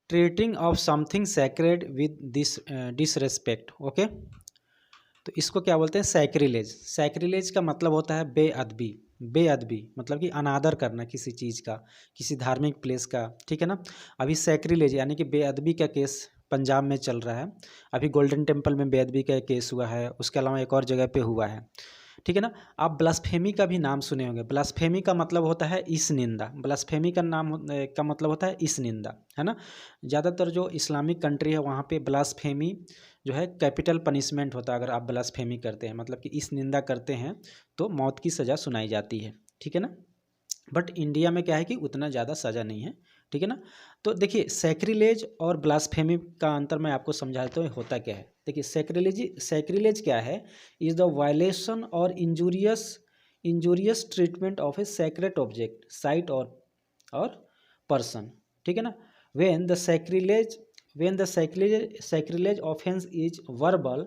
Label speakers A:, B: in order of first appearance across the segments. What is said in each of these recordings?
A: Treating of something sacred with this disrespect. Okay, तो इसको क्या बोलते हैं? सैक्रिलेज। सैक्रिलेज का मतलब होता है बेअदबी। बेअदबी मतलब कि अनादर करना किसी चीज़ का, किसी धार्मिक प्लेस का, ठीक है ना। अभी सैक्रिलेज यानी कि बेअदबी का केस पंजाब में चल रहा है। अभी गोल्डन टेम्पल में बेअदबी का केस हुआ है, उसके अलावा एक और जगह पे हुआ है, ठीक है ना। आप ब्लास्फेमी का भी नाम सुने होंगे। ब्लास्फेमी का मतलब होता है इस निंदा। ब्लास्फेमी का नाम का मतलब होता है इस निंदा, है ना। ज़्यादातर जो इस्लामिक कंट्री है वहाँ पे ब्लास्फेमी जो है कैपिटल पनिशमेंट होता है। अगर आप ब्लास्फेमी करते हैं मतलब कि इस निंदा करते हैं तो मौत की सज़ा सुनाई जाती है, ठीक है ना। बट इंडिया में क्या है कि उतना ज़्यादा सज़ा नहीं है, ठीक है ना। तो देखिए सैक्रिलेज और ब्लास्फेमी का अंतर मैं आपको समझाता हूँ होता क्या है। देखिए सैक्रिलेज क्या है? इज़ द वायलेशन और injurious treatment of A sacred object, site और पर्सन, ठीक है ना। When the sacrilege offence is verbal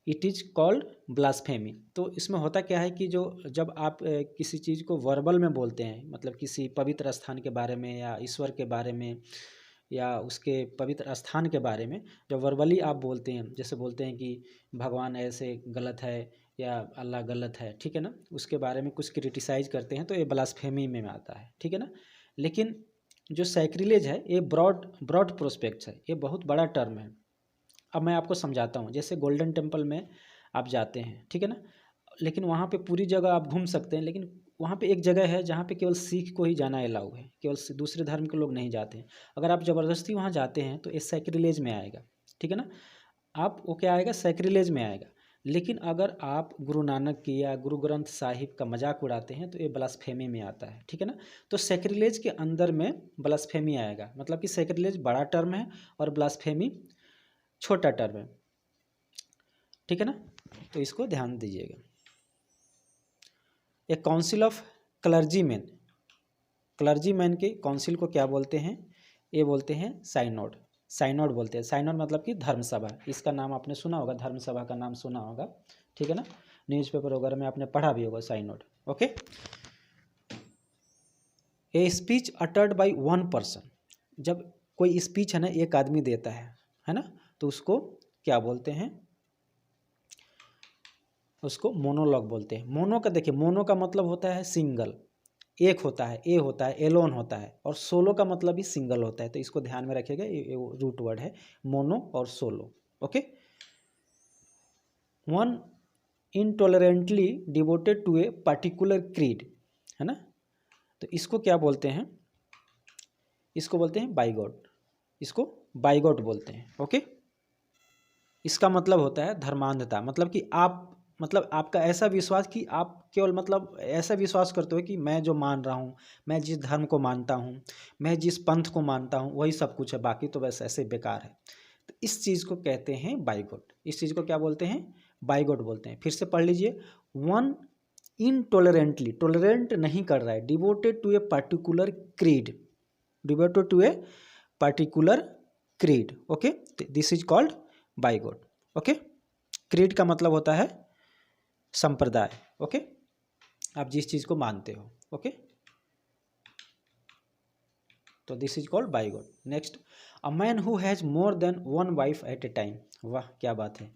A: it is called blasphemy. तो इसमें होता क्या है कि जो जब आप किसी चीज़ को वर्बल में बोलते हैं, मतलब किसी पवित्र स्थान के बारे में या ईश्वर के बारे में या उसके पवित्र स्थान के बारे में जब वर्बली आप बोलते हैं, जैसे बोलते हैं कि भगवान ऐसे गलत है या अल्लाह गलत है, ठीक है ना, उसके बारे में कुछ क्रिटिसाइज करते हैं तो ये ब्लास्फेमी में आता है, ठीक है ना। लेकिन जो सैक्रिलेज है ये ब्रॉड प्रोस्पेक्ट्स है, ये बहुत बड़ा टर्म है। अब मैं आपको समझाता हूँ। जैसे गोल्डन टेम्पल में आप जाते हैं, ठीक है ना, लेकिन वहाँ पे पूरी जगह आप घूम सकते हैं, लेकिन वहाँ पे एक जगह है जहाँ पे केवल सिख को ही जाना अलाउ है, केवल दूसरे धर्म के लोग नहीं जाते हैं। अगर आप ज़बरदस्ती वहाँ जाते हैं तो ये सैक्रिलेज में आएगा, ठीक है ना। आप वो क्या आएगा? सैक्रिलेज में आएगा। लेकिन अगर आप गुरु नानक की या गुरु ग्रंथ साहिब का मजाक उड़ाते हैं तो ये ब्लास्फेमी में आता है, ठीक है ना। तो सैक्रिलेज के अंदर में ब्लास्फेमी आएगा, मतलब कि सैक्रिलेज बड़ा टर्म है और ब्लास्फेमी छोटा टर्म है, ठीक है ना। तो इसको ध्यान दीजिएगा। ए काउंसिल ऑफ क्लर्जीमैन, क्लर्जीमैन के काउंसिल को क्या बोलते हैं? ये बोलते हैं साइनोड। साइनोड बोलते हैं। साइनोड मतलब कि धर्मसभा। इसका नाम आपने सुना होगा, धर्मसभा का नाम सुना होगा, ठीक है ना। न्यूज़पेपर वगैरह में आपने पढ़ा भी होगा synod. Okay, a speech uttered by one person, जब कोई स्पीच है ना एक आदमी देता है ना, तो उसको क्या बोलते हैं? उसको मोनोलॉग बोलते हैं। मोनो का देखिए, मोनो का मतलब होता है सिंगल, एक होता है, ए होता है, एलोन होता है, और सोलो का मतलब भी सिंगल होता है। तो इसको ध्यान में रखिएगा, ये रूट वर्ड है मोनो और solo. Okay, one intolerantly devoted to a particular creed, है ना। तो इसको क्या बोलते हैं? इसको बोलते हैं बाइगॉट। इसको बाइगॉट बोलते हैं। ओके, इसका मतलब होता है धर्मांधता, मतलब कि आप, मतलब आपका ऐसा विश्वास कि आप केवल मतलब ऐसा विश्वास करते हो कि मैं जो मान रहा हूँ, मैं जिस धर्म को मानता हूँ, मैं जिस पंथ को मानता हूँ वही सब कुछ है, बाकी तो बस ऐसे बेकार है। तो इस चीज़ को कहते हैं बाइगॉट। इस चीज़ को क्या बोलते हैं? बाइगॉट बोलते हैं। फिर से पढ़ लीजिए। वन इनटॉलरेंटली, टॉलरेंट नहीं कर रहा है, devoted to a particular creed, devoted to a particular creed. Okay, this is called bigot. Okay, creed का मतलब होता है संप्रदाय। ओके, आप जिस चीज़ को मानते हो। ओके, तो this is called bigot. Next, a man who has more than one wife at a time. वाह क्या बात है।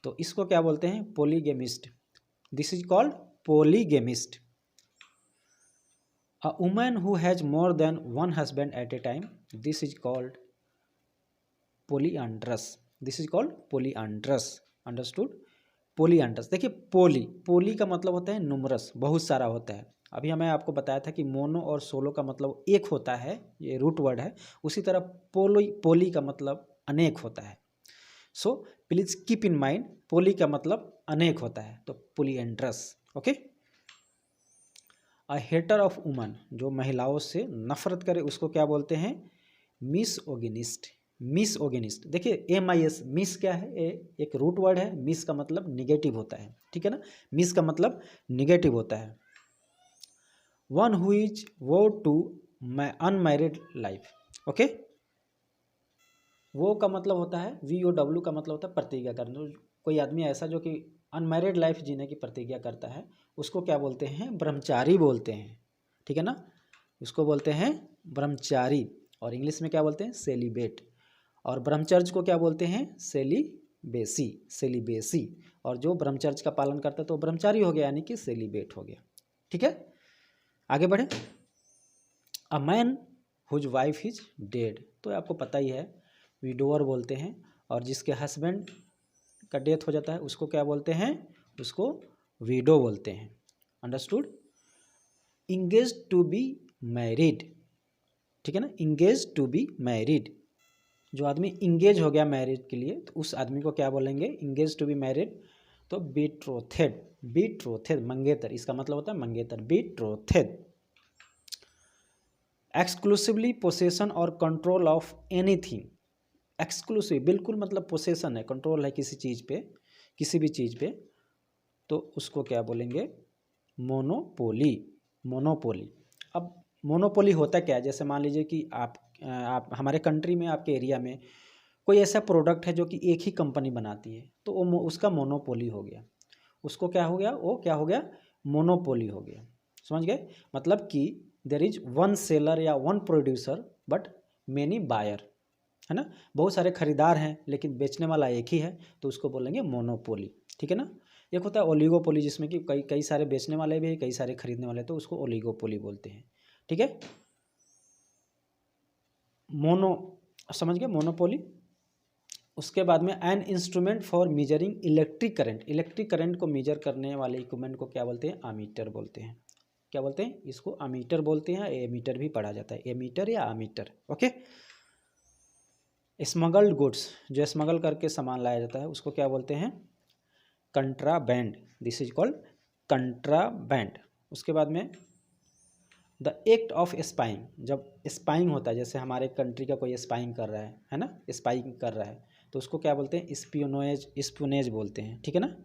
A: तो इसको क्या बोलते हैं? Polygamist. This is called polygamist. A woman who has more than one husband at a time, this is called polyandrous. This is called polyandrous. Understood? Polyandrous. देखिए पोली का मतलब होता है नुमरस, बहुत सारा होता है। अभी हमें आपको बताया था कि मोनो और सोलो का मतलब एक होता है, ये रूट वर्ड है। उसी तरह पोली का मतलब अनेक होता है। So please keep in mind, poly का मतलब अनेक होता है, तो polyandrous. Okay, a hater of women, जो महिलाओं से नफरत करे उसको क्या बोलते हैं? मिसओगिनिस्ट। मिसओगिनिस्ट। देखिए MIS, मिस क्या है? एक रूट वर्ड है। मिस का मतलब निगेटिव होता है, ठीक है ना। मिस का मतलब निगेटिव होता है। वन हु इज वो टू अनमैरिड लाइफ। ओके, वो का मतलब होता है VOW का मतलब होता है प्रतिज्ञा करना। कोई आदमी ऐसा जो कि अनमैरिड लाइफ जीने की प्रतिज्ञा करता है उसको क्या बोलते हैं? ब्रह्मचारी बोलते हैं, ठीक है ना। उसको बोलते हैं ब्रह्मचारी। और इंग्लिश में क्या बोलते हैं, सेलिबेट। और ब्रह्मचर्य को क्या बोलते हैं, सेलिबेसी, सेलिबेसी। और जो ब्रह्मचर्य का पालन करता है तो ब्रह्मचारी हो गया, यानी कि सेलिबेट हो गया। ठीक है, आगे बढ़े। A man whose wife is dead, तो आपको पता ही है विडोअर बोलते हैं। और जिसके हस्बैंड का डेथ हो जाता है उसको क्या बोलते हैं, उसको विडो बोलते हैं। Understood. Engage to be married, ठीक है ना, इंगेज टू बी मैरिड। जो आदमी इंगेज हो गया मैरिज के लिए तो उस आदमी को क्या बोलेंगे, इंगेज टू बी मैरिड। तो बीट्रोथेड, बीट्रोथेड मंगेतर, इसका मतलब होता है मंगेतर, बीट्रोथेड। एक्सक्लूसिवली पोसेशन और कंट्रोल ऑफ एनीथिंग, एक्सक्लूसिव बिल्कुल मतलब पोसेशन है, कंट्रोल है किसी चीज़ पे, किसी भी चीज़ पे, तो उसको क्या बोलेंगे, मोनोपोली, मोनोपोली। अब मोनोपोली होता क्या है, जैसे मान लीजिए कि आप हमारे कंट्री में, आपके एरिया में कोई ऐसा प्रोडक्ट है जो कि एक ही कंपनी बनाती है, तो वो उसका मोनोपोली हो गया, उसको क्या हो गया, वो क्या हो गया, मोनोपोली हो गया। समझ गए, मतलब कि देयर इज वन सेलर या one producer but many buyer, है ना, बहुत सारे खरीदार हैं लेकिन बेचने वाला एक ही है, तो उसको बोलेंगे मोनोपोली। ठीक है ना। एक होता है ओलिगोपोली, जिसमें कि कई कई सारे बेचने वाले भी हैं, कई सारे खरीदने वाले, तो उसको ओलिगोपोली बोलते हैं। ठीक है, मोनो, समझ गए, मोनोपोली। उसके बाद में an instrument for measuring electric current, electric current को मेजर करने वाले इक्विपमेंट को क्या बोलते हैं, आमीटर बोलते हैं। क्या बोलते हैं, इसको अमीटर बोलते हैं, एमीटर भी पढ़ा जाता है, एमीटर या अमीटर। ओके। स्मगल्ड गुड्स, जो स्मगल करके सामान लाया जाता है उसको क्या बोलते हैं, कंट्राबैंड, दिस इज कॉल्ड कंट्राबैंड। उसके बाद में द एक्ट ऑफ स्पाइंग, जब स्पाइंग होता है, जैसे हमारे कंट्री का कोई स्पाइंग कर रहा है ना, स्पाइंग कर रहा है, तो उसको क्या बोलते हैं, स्पियोनेज, स्पियोनेज बोलते हैं। ठीक है ना,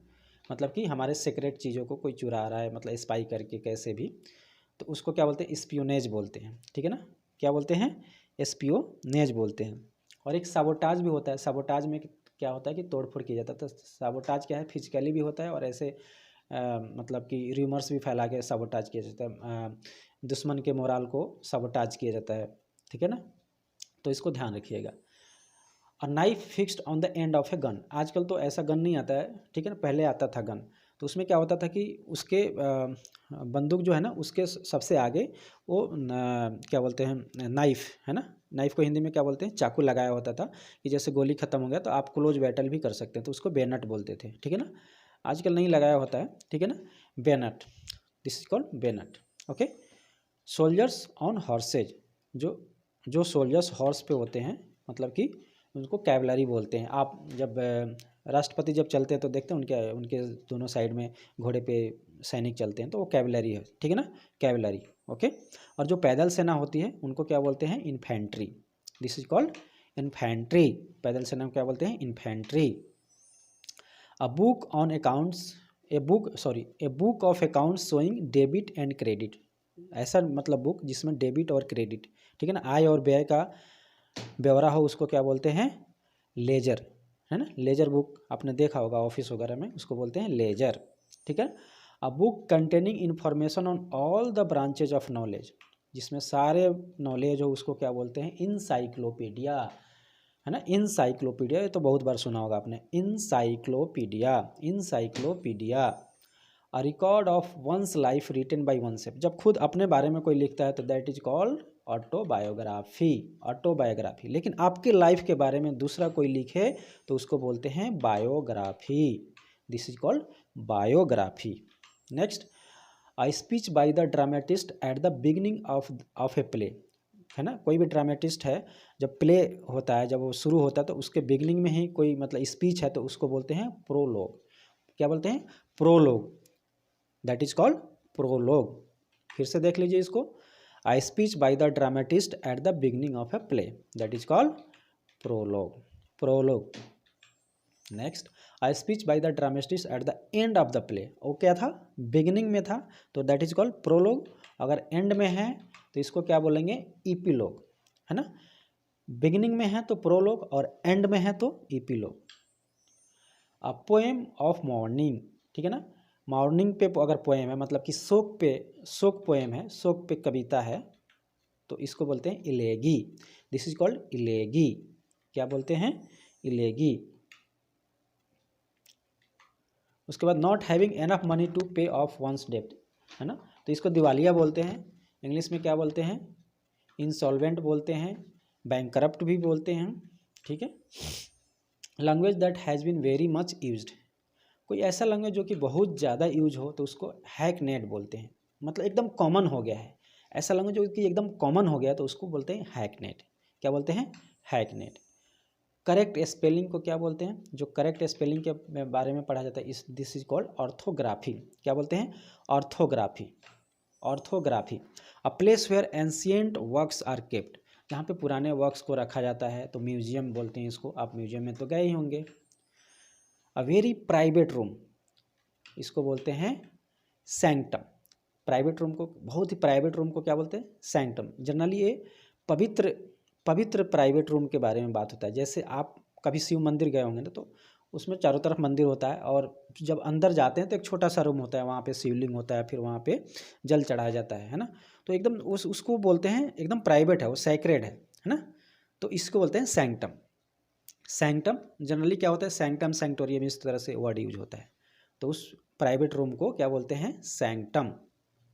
A: मतलब कि हमारे सीक्रेट चीज़ों को कोई चुरा रहा है, मतलब स्पाई करके कैसे भी, तो उसको क्या बोलते हैं, स्पियोनेज बोलते हैं। ठीक है ना, क्या बोलते हैं, स्पियोनेज बोलते हैं। और एक साबोटाज भी होता है, साबोटाज में क्या होता है कि तोड़फोड़ किया जाता है। तो साबोटाज क्या है, फिजिकली भी होता है और ऐसे मतलब कि र्यूमर्स भी फैला के साबोटाज किया जाता है, दुश्मन के मोराल को साबोटाज किया जाता है। ठीक है ना, तो इसको ध्यान रखिएगा। और knife fixed on the end of a gun, आजकल तो ऐसा गन नहीं आता है, ठीक है ना, पहले आता था गन, तो उसमें क्या होता था कि उसके बंदूक जो है ना, उसके सबसे आगे वो क्या बोलते हैं, नाइफ, है ना, नाइफ को हिंदी में क्या बोलते हैं, चाकू लगाया होता था, कि जैसे गोली खत्म हो गया तो आप क्लोज बैटल भी कर सकते हैं, तो उसको बेनट बोलते थे। ठीक है ना, आजकल नहीं लगाया होता है। ठीक है ना, Bennett, this is called Bennett. Okay. Soldiers on horse's, जो सोल्जर्स हॉर्स पे होते हैं, मतलब कि उनको कैवलरी बोलते हैं। आप जब राष्ट्रपति जब चलते हैं तो देखते हैं उनके उनके दोनों साइड में घोड़े पे सैनिक चलते हैं, तो वो कैवलरी है। ठीक है ना, कैवलरी। ओके। और जो पैदल सेना होती है उनको क्या बोलते हैं, infantry, this is called infantry. पैदल सेना को क्या बोलते हैं, infantry. A book on accounts, a book of accounts showing debit and credit, ऐसा मतलब बुक जिसमें डेबिट और क्रेडिट, ठीक है ना, आय और व्यय का ब्यौरा हो, उसको क्या बोलते हैं, लेजर, है ना। लेजर बुक आपने देखा होगा ऑफिस वगैरह में, उसको बोलते हैं लेजर। ठीक है। A book containing information on all the branches of knowledge, जिसमें सारे नॉलेज हो, उसको क्या बोलते हैं, इनसाइक्लोपीडिया, है ना, इनसाइक्लोपीडिया, ये तो बहुत बार सुना होगा आपने, encyclopedia, encyclopedia. A record of one's life written by one self, जब खुद अपने बारे में कोई लिखता है तो that is called autobiography, autobiography. लेकिन आपकी लाइफ के बारे में दूसरा कोई लिखे तो उसको बोलते हैं biography, this is called biography. Next, a speech by the dramatist at the beginning of a play, है ना, कोई भी ड्रामेटिस्ट है, जब प्ले होता है, जब वो शुरू होता है तो उसके बिगिनिंग में ही कोई मतलब स्पीच है तो उसको बोलते हैं प्रोलोग। क्या बोलते हैं, prologue, that is called prologue. फिर से देख लीजिए इसको, a speech by the dramatist at the beginning of a play, that is called prologue, prologue. Next, a speech by the dramatist at the end of the play, वो क्या था, beginning में था, तो दैट इज कॉल्ड प्रोलोग। अगर end में है तो इसको क्या बोलेंगे, ईपीलोग, है ना। बिगिनिंग में है तो प्रोलोग और एंड में है तो ईपीलोग। अ पोएम ऑफ मॉर्निंग, ठीक है ना, मॉर्निंग पे अगर पोएम है, मतलब कि शोक पे, शोक पोएम है, शोक पे कविता है, तो इसको बोलते हैं elegy. This is called elegy. क्या बोलते हैं? इलेगी। उसके बाद not having enough money to pay off one's डेब्ट, है ना, तो इसको दिवालिया बोलते हैं। इंग्लिश में क्या बोलते हैं? इंसॉल्वेंट बोलते हैं, बैंकरप्ट भी बोलते हैं, ठीक है। Language that has been very much used, कोई ऐसा लैंग्वेज जो कि बहुत ज़्यादा यूज हो तो उसको हैकनेट बोलते हैं, मतलब एकदम कॉमन हो गया है। ऐसा लैंग्वेज जो कि एकदम कॉमन हो गया तो उसको बोलते हैं हैकनेट। क्या बोलते हैं? हैकनेट। करेक्ट स्पेलिंग को क्या बोलते हैं? जो करेक्ट स्पेलिंग के बारे में पढ़ा जाता है इस दिस इज कॉल्ड ऑर्थोग्राफी। क्या बोलते हैं? Orthography. Orthography. A place where ancient works are kept, जहाँ पे पुराने वर्क्स को रखा जाता है तो म्यूजियम बोलते हैं इसको। आप म्यूजियम में तो गए ही होंगे। अ वेरी प्राइवेट रूम, इसको बोलते हैं सैंक्टम। प्राइवेट रूम को, बहुत ही प्राइवेट रूम को क्या बोलते हैं? सैंक्टम। जनरली ये पवित्र पवित्र प्राइवेट रूम के बारे में बात होता है। जैसे आप कभी शिव मंदिर गए होंगे ना, तो उसमें चारों तरफ मंदिर होता है और जब अंदर जाते हैं तो एक छोटा सा रूम होता है, वहाँ पे शिवलिंग होता है, फिर वहाँ पे जल चढ़ाया जाता है ना। तो एकदम उसको बोलते हैं एकदम प्राइवेट है, वो सैक्रेड है ना। तो इसको बोलते हैं सैंक्टम। सैंक्टम जनरली क्या होता है? सैंक्टम सैंक्टोरियम इस तरह से वर्ड यूज होता है। तो उस प्राइवेट रूम को क्या बोलते हैं? सैंक्टम।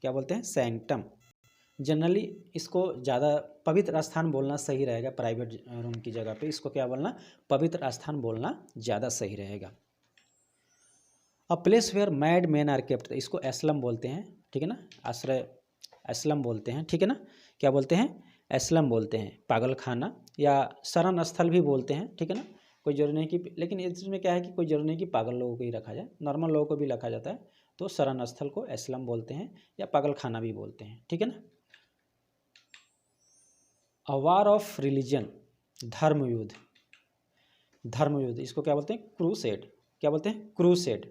A: क्या बोलते हैं? सैंक्टम। जनरली इसको ज़्यादा पवित्र स्थान बोलना सही रहेगा। प्राइवेट रूम की जगह पे इसको क्या बोलना? पवित्र स्थान बोलना ज़्यादा सही रहेगा। A place where mad man are kept, इसको एस्लम बोलते हैं, ठीक है ना। आश्रय एस्लम बोलते हैं, ठीक है ना। क्या बोलते हैं? एस्लम बोलते हैं। पागल खाना या शरण स्थल भी बोलते हैं, ठीक है ना। कोई जरूरी नहीं कि, लेकिन इसमें क्या है कि कोई जरूरी नहीं कि पागल लोगों को ही रखा जाए, नॉर्मल लोगों को भी रखा जाता है। तो शरण स्थल को एस्लम बोलते हैं या पागल खाना भी बोलते हैं, ठीक है ना। अ वार ऑफ रिलीजन, धर्म युद्ध। धर्म युद्ध इसको क्या बोलते हैं? क्रूसेड। क्या बोलते हैं? Crusade.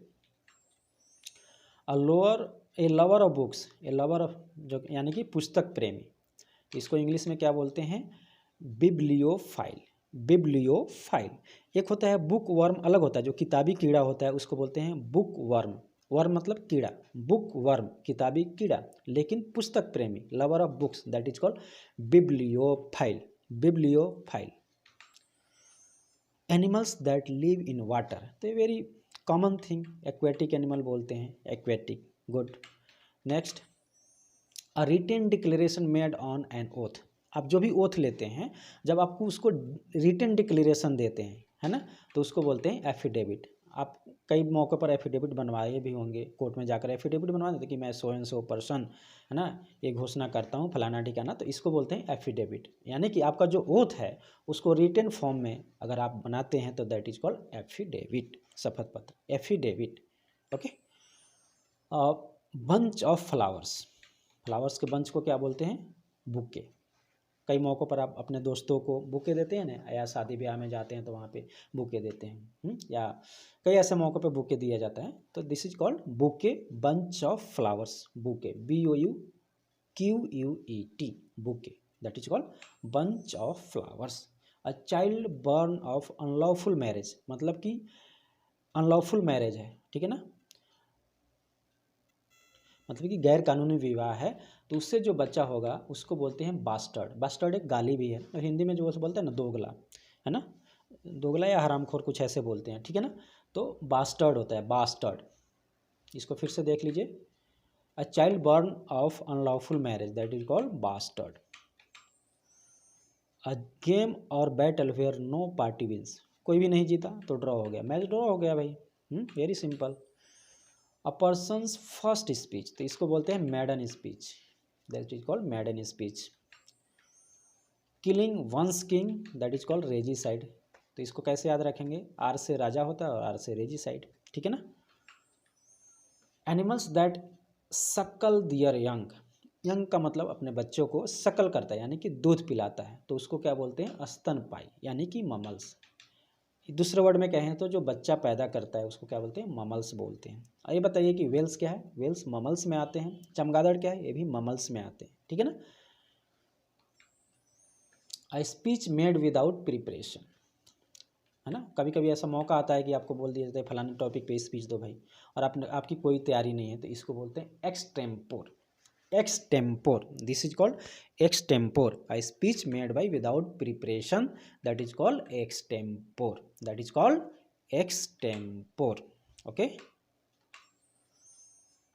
A: A lower A lover of books, A lover of, जो यानी कि पुस्तक प्रेमी, इसको इंग्लिश में क्या बोलते हैं? बिब्लियोफाइल। बिब्लियोफाइल। एक होता है बुक वर्म, अलग होता है, जो किताबी कीड़ा होता है उसको बोलते हैं बुक वर्म। वर्म मतलब कीड़ा, बुक वर्म किताबी कीड़ा। लेकिन पुस्तक प्रेमी, lover of books, that is called bibliophile. Bibliophile. Animals that live in water, तो ये very common thing, aquatic animal बोलते हैं, aquatic. Good. Next, a written declaration made on an oath, आप जो भी ओथ लेते हैं, जब आपको उसको रिटेन डिक्लेरेशन देते हैं, है ना, तो उसको बोलते हैं एफिडेविट। आप कई मौक़ों पर एफिडेविट बनवाए भी होंगे, कोर्ट में जाकर एफिडेविट बनवा देते कि मैं सो एंड सो पर्सन, है ना, ये घोषणा करता हूँ फलाना ठिकाना, तो इसको बोलते हैं एफिडेविट। यानी कि आपका जो ओथ है उसको रिटेन फॉर्म में अगर आप बनाते हैं तो दैट इज कॉल्ड एफिडेविट, शपथ पत्र, affidavit. Okay. Bunch of flowers, flowers के बंच को क्या बोलते हैं? बुके। कई मौक़ों पर आप अपने दोस्तों को बुके देते हैं ना, या शादी ब्याह में जाते हैं तो वहाँ पे बुके देते हैं, या कई ऐसे मौक़ों पे बुके दिया जाता है, तो this is called bouquet, bunch of flowers, bouquet, BOUQUET, bouquet, that is called bunch of flowers. A child born of unlawful marriage, मतलब कि अनलॉफुल मैरिज है, ठीक है ना, मतलब कि गैर कानूनी विवाह है, तो उससे जो बच्चा होगा उसको बोलते हैं बास्टर्ड। बास्टर्ड एक गाली भी है, और हिंदी में जो बोलते हैं ना दोगला, है ना, दोगला या हरामखोर कुछ ऐसे बोलते हैं, ठीक है ना। तो बास्टर्ड होता है, बास्टर्ड। इसको फिर से देख लीजिए, a child born of unlawful marriage, that is called bastard. A game और battle where no party wins, कोई भी नहीं जीता तो ड्रॉ हो गया, मैच ड्रॉ हो गया भाई, very simple. A person's first speech, तो इसको बोलते हैं maiden speech, that is called maiden speech. Killing one's king, that is called regicide, तो इसको कैसे याद रखेंगे? आर से राजा होता है और आर से रेजिसाइड, ठीक है ना। एनिमल्स दैट सकल दियर यंग, यंग का मतलब अपने बच्चों को सकल करता है यानी कि दूध पिलाता है, तो उसको क्या बोलते हैं? स्तनपायी, यानी कि ममल्स। दूसरे वर्ड में कहें तो जो बच्चा पैदा करता है उसको क्या बोलते हैं? ममल्स बोलते हैं। ये बताइए कि वेल्स क्या है? वेल्स ममल्स में आते हैं। चमगादड़ क्या है? ये भी ममल्स में आते हैं, ठीक है ना। A speech made without preparation, है ना, कभी कभी ऐसा मौका आता है कि आपको बोल दिया जाता है फलाने टॉपिक पे स्पीच दो भाई, और आपकी कोई तैयारी नहीं है, तो इसको बोलते हैं extempore. extempore. This is called extempore. A speech made by without preparation, that is called extempore. That is called extempore. Okay.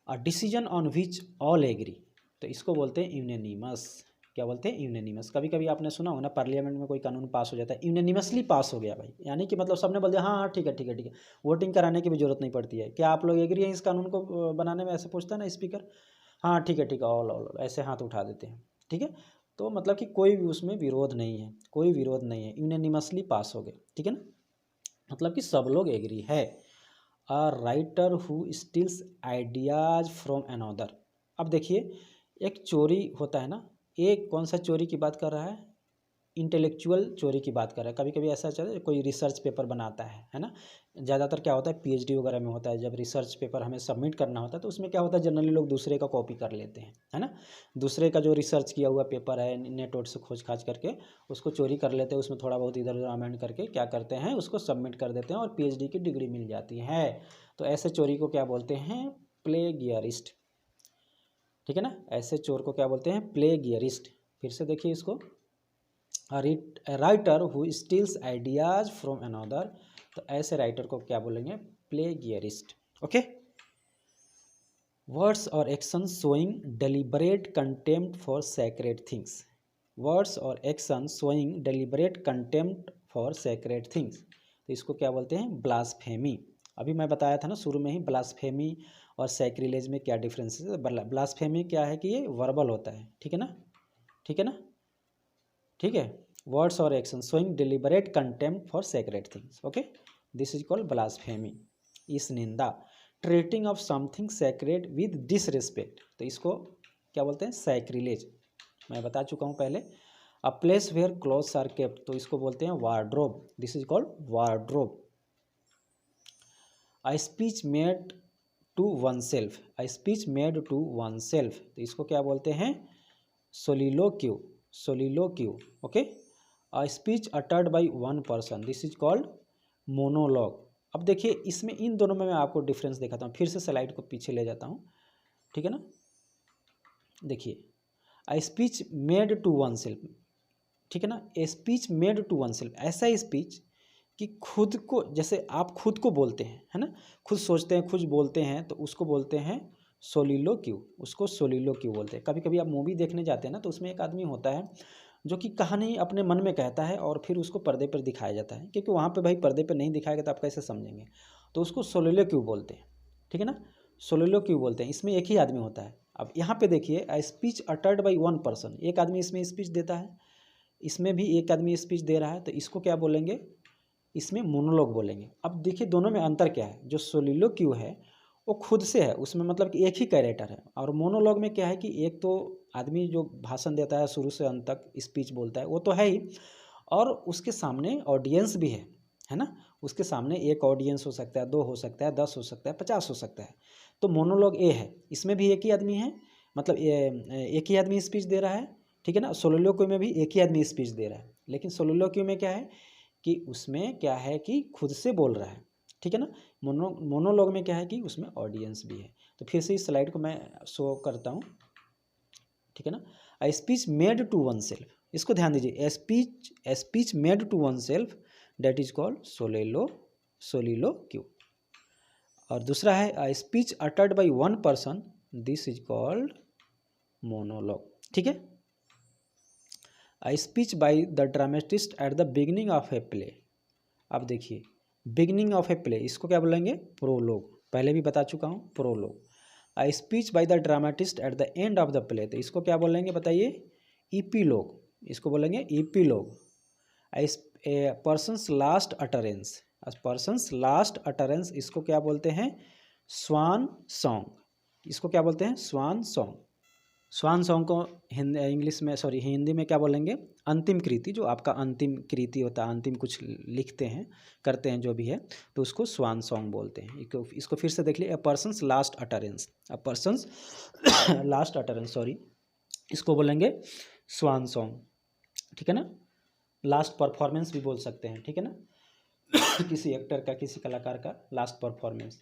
A: A decision on which all agree, तो इसको बोलते हैं यूनानिमस. क्या बोलते हैं? यूनानिमस. कभी कभी आपने सुना हो ना, पार्लियामेंट में कोई कानून पास हो जाता है, यूनानिमसली पास हो गया भाई, यानी कि मतलब सबने बोल दिया हाँ हाँ ठीक है ठीक है ठीक है, वोटिंग कराने की भी जरूरत नहीं पड़ती है. क्या आप लोग एग्री हैं इस कानून को बनाने में? ऐसे पूछता है ना स्पीकर. हाँ ठीक है ऑल ऑल, ऐसे हाथ उठा देते हैं. ठीक है. तो मतलब कि कोई भी उसमें विरोध नहीं है, कोई विरोध नहीं है, यूनानिमसली पास हो गए. ठीक है ना, मतलब कि सब लोग एग्री है. A writer who steals ideas from another. अब देखिए, एक चोरी होता है ना, एक कौन सा चोरी की बात कर रहा है? इंटेलेक्चुअल चोरी की बात कर रहा है. कभी कभी ऐसा चले कोई रिसर्च पेपर बनाता है ना. ज़्यादातर क्या होता है, पीएचडी वगैरह में होता है, जब रिसर्च पेपर हमें सबमिट करना होता है तो उसमें क्या होता है, जनरली लोग दूसरे का कॉपी कर लेते हैं, है ना. दूसरे का जो रिसर्च किया हुआ पेपर है, नेट वोट से खोज खाज करके उसको चोरी कर लेते हैं, उसमें थोड़ा बहुत इधर उधर अमेंड करके क्या करते हैं, उसको सबमिट कर देते हैं और पीएचडी की डिग्री मिल जाती है. तो ऐसे चोरी को क्या बोलते हैं? प्लेगियरिस्ट. ठीक है ना, ऐसे चोर को क्या बोलते हैं? प्लेगियरिस्ट. फिर से देखिए इसको, writer who steals ideas from another, तो ऐसे राइटर को क्या बोलेंगे? प्लेगियरिस्ट. ओके. वर्ड्स और action showing deliberate contempt for sacred things. Words और action showing deliberate contempt for sacred things, तो इसको क्या बोलते हैं? ब्लास्फेमी. अभी मैं बताया था ना शुरू में ही, ब्लास्फेमी और सैक्रिलेज में क्या डिफरेंस है. ब्लास्फेमी क्या है कि ये वर्बल होता है. ठीक है ना, ठीक है ना, ठीक है. वर्ड्स और action showing deliberate contempt for sacred things. Okay, this is called blasphemy. इस निंदा. Treating of something sacred with disrespect, तो इसको क्या बोलते हैं? सैक्रिलेज. मैं बता चुका हूँ पहले. A place where clothes are kept, तो इसको बोलते हैं wardrobe. This is called wardrobe. A speech made to one self. A speech made to one self, तो इसको क्या बोलते हैं? Soliloquy. Soliloquy. Okay. A speech uttered by one person, this is called monologue. अब देखिए इसमें इन दोनों में मैं आपको डिफरेंस दिखाता हूँ. फिर से स्लाइड को पीछे ले जाता हूँ. ठीक है ना, देखिए, a speech made to one self. ठीक है ना, a speech made to one self, ऐसा स्पीच कि खुद को, जैसे आप खुद को बोलते हैं, है ना, खुद सोचते हैं, खुद बोलते हैं, तो उसको बोलते हैं सोलिलोक्यू. उसको सोलिलोक्यू बोलते हैं. कभी कभी आप मूवी देखने जाते हैं ना, तो उसमें एक आदमी होता है जो कि कहानी अपने मन में कहता है और फिर उसको पर्दे पर दिखाया जाता है, क्योंकि वहाँ पे भाई पर्दे पर नहीं दिखाएगा तो आप कैसे समझेंगे. तो उसको सोलिलोक्यू बोलते हैं. ठीक है ना, सोलिलोक्यू बोलते हैं. इसमें एक ही आदमी होता है. अब यहाँ पे देखिए, a speech uttered by one person, एक आदमी इसमें स्पीच देता है, इसमें भी एक आदमी स्पीच दे रहा है, तो इसको क्या बोलेंगे? इसमें मोनोलॉग बोलेंगे. अब देखिए दोनों में अंतर क्या है. जो सोलिलोक्यू है वो खुद से है, उसमें मतलब कि एक ही कैरेक्टर है. और मोनोलॉग में क्या है कि एक तो आदमी जो भाषण देता है, शुरू से अंत तक स्पीच बोलता है, वो तो है ही, और उसके सामने ऑडियंस भी है ना. उसके सामने एक ऑडियंस हो सकता है, 2 हो सकता है, 10 हो सकता है, 50 हो सकता है. तो मोनोलॉग ए है, इसमें भी एक ही आदमी है, मतलब एक ही आदमी स्पीच दे रहा है. ठीक है ना, सोलिलोक्यू में भी एक ही आदमी स्पीच दे रहा है. लेकिन सोलिलोक्यू में क्या है कि उसमें क्या है कि खुद से बोल रहा है. ठीक है ना, मोनोलॉग में क्या है कि उसमें ऑडियंस भी है. तो फिर से इस स्लाइड को मैं शो करता हूँ. ठीक है ना, a speech made to one self, इसको ध्यान दीजिए. A speech made to one self, that is called soliloquy. और दूसरा है a speech uttered by one person, this is called monologue. ठीक है. A speech by the dramatist at the beginning of a play. अब देखिए, beginning of a play, इसको क्या बोलेंगे? प्रोलोग. पहले भी बता चुका हूँ, prologue. A speech by the dramatist at the end of the play, तो इसको क्या बोलेंगे बताइए? ईपीलोग. इसको बोलेंगे epilogue. A person's last utterance. Person's last utterance, इसको क्या बोलते हैं? Swan song. इसको क्या बोलते हैं? Swan song. स्वान सॉन्ग को इंग्लिश में, सॉरी हिंदी में क्या बोलेंगे? अंतिम कृति. जो आपका अंतिम कृति होता है, अंतिम कुछ लिखते हैं, करते हैं, जो भी है, तो उसको स्वान सॉन्ग बोलते हैं. इसको फिर से देख लीजिए. अ पर्सन्स लास्ट अटरेंस. अ पर्सन्स लास्ट अटरेंस, सॉरी, इसको बोलेंगे स्वान सॉन्ग. ठीक है ना, लास्ट परफॉर्मेंस भी बोल सकते हैं. ठीक है ना, किसी एक्टर का, किसी कलाकार का last performance.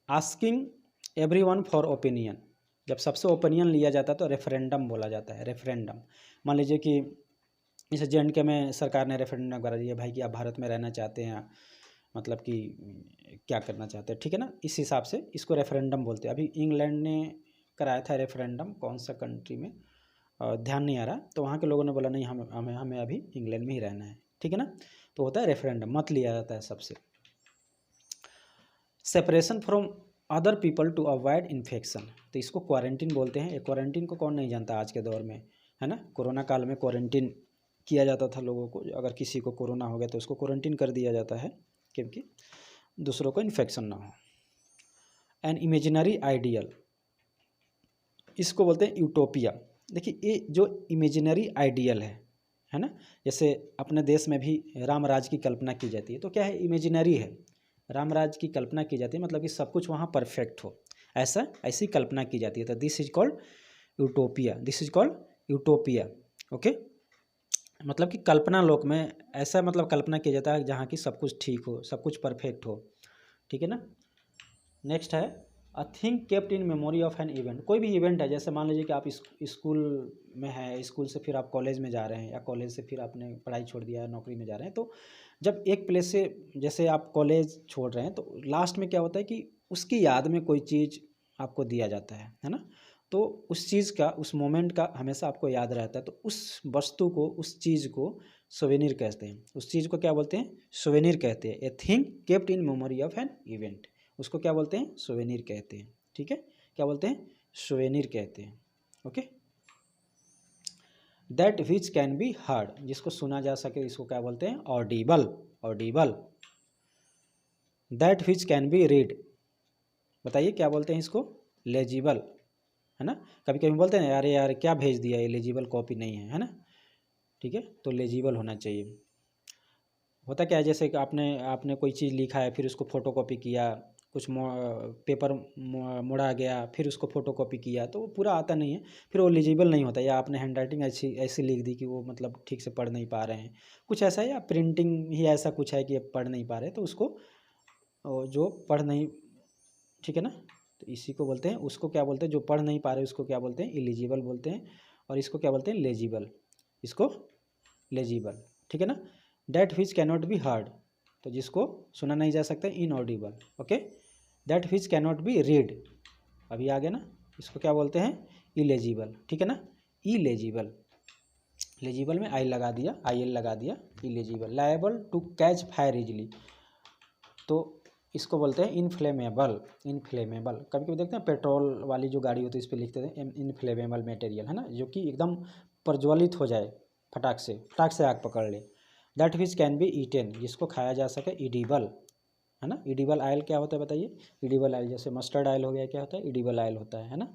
A: Asking everyone for opinion, जब सबसे ओपिनियन लिया जाता है तो रेफरेंडम बोला जाता है, रेफरेंडम। मान लीजिए कि जैसे J&K में सरकार ने रेफरेंडम करा दिया भाई कि आप भारत में रहना चाहते हैं, मतलब कि क्या करना चाहते हैं, ठीक है ना, इस हिसाब से इसको रेफरेंडम बोलते हैं। अभी इंग्लैंड ने कराया था रेफरेंडम, कौन सा कंट्री में ध्यान नहीं आ रहा, तो वहाँ के लोगों ने बोला नहीं हमें अभी इंग्लैंड में ही रहना है, ठीक है ना, तो होता है रेफरेंडम, मत लिया जाता है सबसे। Separation from other people to avoid infection, तो इसको क्वारंटीन बोलते हैं। क्वारंटीन को कौन नहीं जानता आज के दौर में, है ना। कोरोना काल में क्वारंटीन किया जाता था लोगों को, अगर किसी को कोरोना हो गया तो उसको क्वारंटीन कर दिया जाता है क्योंकि दूसरों को इन्फेक्शन ना हो। एन इमेजिनरी आइडियल, इसको बोलते हैं यूटोपिया। देखिए ये जो इमेजिनरी आइडियल है ना, जैसे अपने देश में भी राम राज की कल्पना की जाती है, तो क्या है, इमेजिनरी है, राम राज की कल्पना की जाती है, मतलब कि सब कुछ वहाँ परफेक्ट हो, ऐसी कल्पना की जाती है, तो this is called utopia, this is called utopia. Okay, मतलब कि कल्पना लोक में ऐसा मतलब कल्पना किया जाता है जहाँ की सब कुछ ठीक हो, सब कुछ परफेक्ट हो, ठीक है ना। नेक्स्ट है a thing kept in memory of an event, कोई भी इवेंट है, जैसे मान लीजिए कि आप स्कूल में हैं, स्कूल से फिर आप कॉलेज में जा रहे हैं, या कॉलेज से फिर आपने पढ़ाई छोड़ दिया, नौकरी में जा रहे हैं, तो जब एक प्लेस से जैसे आप कॉलेज छोड़ रहे हैं तो लास्ट में क्या होता है कि उसकी याद में कोई चीज़ आपको दिया जाता है ना, तो उस चीज़ का, उस मोमेंट का हमेशा आपको याद रहता है, तो उस वस्तु को, उस चीज़ को सोवेनिर कहते हैं, उस चीज़ को क्या बोलते हैं, सोवेनिर कहते हैं। A thing kept in memory of an event, उसको क्या बोलते हैं, सोवेनिर कहते हैं, ठीक है, क्या बोलते हैं, सोवेनिर कहते हैं। Okay, that which can be heard, जिसको सुना जा सके, इसको क्या बोलते हैं, Audible, Audible. That which can be read, बताइए क्या बोलते हैं इसको, लेजिबल, है ना। कभी कभी बोलते हैं अरे यार क्या भेज दिया, ये लेजिबल कॉपी नहीं है ना, ठीक है, तो लेजिबल होना चाहिए। होता क्या है, जैसे कि आपने कोई चीज़ लिखा है, फिर उसको फ़ोटोकॉपी किया, कुछ पेपर मोड़ा गया, फिर उसको फ़ोटोकॉपी किया, तो वो पूरा आता नहीं है, फिर वो एलिजिबल नहीं होता, या आपने हैंडराइटिंग ऐसी लिख दी कि वो मतलब ठीक से पढ़ नहीं पा रहे हैं, कुछ ऐसा, या प्रिंटिंग ही ऐसा कुछ है कि पढ़ नहीं पा रहे, तो उसको जो पढ़ नहीं, ठीक है ना, तो इसी को बोलते हैं, उसको क्या बोलते हैं, जो पढ़ नहीं पा रहे उसको क्या बोलते हैं, एलिजिबल बोलते हैं, और इसको क्या बोलते हैं, लेजिबल, इसको लेजिबल, ठीक है ना। That which cannot be heard, तो जिसको सुना नहीं जा सकता, inaudible. Okay, that which cannot be read, अभी आ गया ना, इसको क्या बोलते हैं, इलेजिबल, ठीक है ना, इलेजिबल, लेजिबल में आई लगा दिया, IL लगा दिया, illegible. Liable to catch fire easily, तो इसको बोलते हैं इनफ्लेमेबल, इनफ्लेमेबल। कभी कभी देखते हैं पेट्रोल वाली जो गाड़ी होती है इस पर लिखते हैं इनफ्लेमेबल मटेरियल, है ना, जो कि एकदम प्रज्वलित हो जाए, फटाक से आग पकड़ ले। That which can be eaten, जिसको खाया जा सके, इडिबल, है ना। इडिबल आयल क्या होता है बताइए, इडिबल आयल जैसे मस्टर्ड आयल हो गया, क्या होता है, इडिबल आयल होता है ना,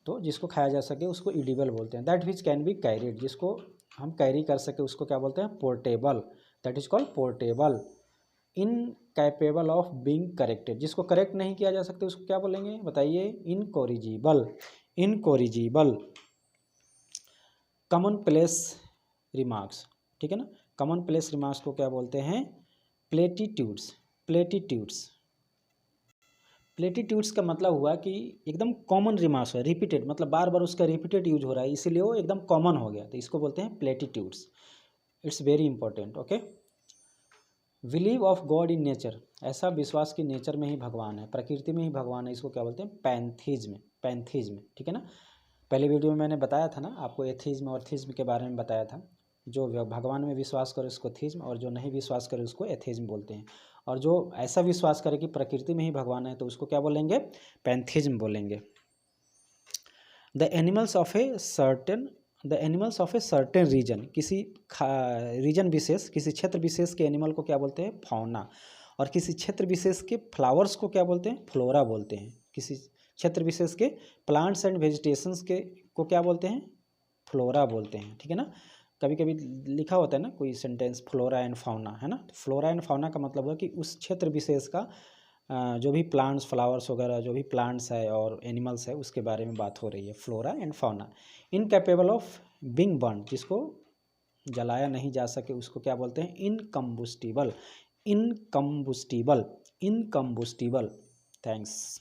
A: तो जिसको खाया जा सके उसको इडिबल बोलते हैं। That which can be carried, जिसको हम कैरी कर सके उसको क्या बोलते हैं, portable, that is called portable. Incapable of being corrected, जिसको करेक्ट नहीं किया जा सकता उसको क्या बोलेंगे बताइए, इनकोरिजिबल, इनकोरिजिबल। कॉमन प्लेस रिमार्क्स, ठीक है ना, कॉमन प्लेस रिमार्क्स को क्या बोलते हैं, प्लेटिट्यूड्स, प्लेटिट्यूड्स। प्लेटिट्यूड्स का मतलब हुआ कि एकदम कॉमन रिमार्क्स है, रिपीटेड, मतलब बार बार उसका रिपीटेड यूज हो रहा है, इसीलिए वो एकदम कॉमन हो गया, तो इसको बोलते हैं platitudes. It's very important. Okay, believe of God in nature, ऐसा विश्वास कि नेचर में ही भगवान है, प्रकृति में ही भगवान है, इसको क्या बोलते हैं, पैंथीज्म, पैंथीज्म, ठीक है ना। पहले वीडियो में मैंने बताया था ना आपको, एथीज्म और थीज्म के बारे में बताया था। जो भगवान में विश्वास करे उसको थीज्म, और जो नहीं विश्वास करे उसको एथीज्म बोलते हैं। और जो ऐसा विश्वास करे कि प्रकृति में ही भगवान है तो उसको क्या बोलेंगे, पैंथीज्म बोलेंगे। The animals of a certain, the animals of a certain region, किसी रीजन विशेष, किसी क्षेत्र विशेष के एनिमल को क्या बोलते हैं, फौना। और किसी क्षेत्र विशेष के फ्लावर्स को क्या बोलते हैं, फ्लोरा बोलते हैं। किसी क्षेत्र विशेष के प्लांट्स एंड वेजिटेशंस के को क्या बोलते हैं, फ्लोरा बोलते हैं, ठीक है ना। कभी कभी लिखा होता है ना कोई सेंटेंस, फ्लोरा एंड फाउना, है ना, तो फ्लोरा एंड फाउना का मतलब है कि उस क्षेत्र विशेष का जो भी प्लांट्स, फ्लावर्स वगैरह जो भी प्लांट्स है और एनिमल्स है उसके बारे में बात हो रही है, flora and fauna. Incapable of being burn, जिसको जलाया नहीं जा सके उसको क्या बोलते हैं, इनकम्बुस्टिबल, इनकम्बुस्टिबल, इनकम्बुस्टिबल। थैंक्स।